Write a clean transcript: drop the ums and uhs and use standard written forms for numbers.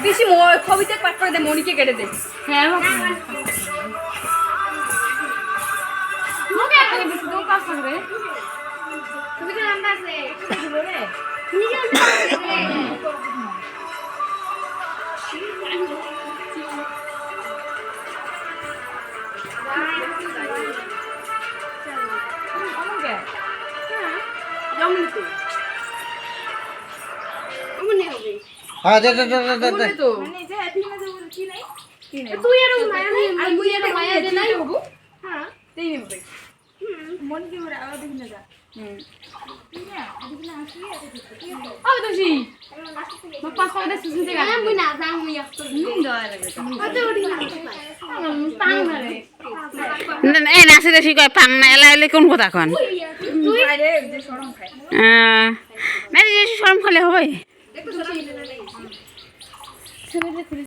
বেশি ছবিতে পাঠ করে দে, মনিকে কেটে দে। হ্যাঁ হ্যাঁ দে দে দে দে দে তো তুই আর মায়া নাই মায়া দে নাই হ্যাঁ তেই নেবে মন কি ওরা আলাদা দিন না আবে দোষী বাপ্পা সামনে সুসুতে গেল আমি না যাং মুই একটু দয়া লাগে কত ওড়ি পাং ধরে এই নাচে দেখি কয় পাং না এলাইলে কোন কথা কন তুই আরে যে শরম খায় না যে শরম খালে হবে একটু সরাই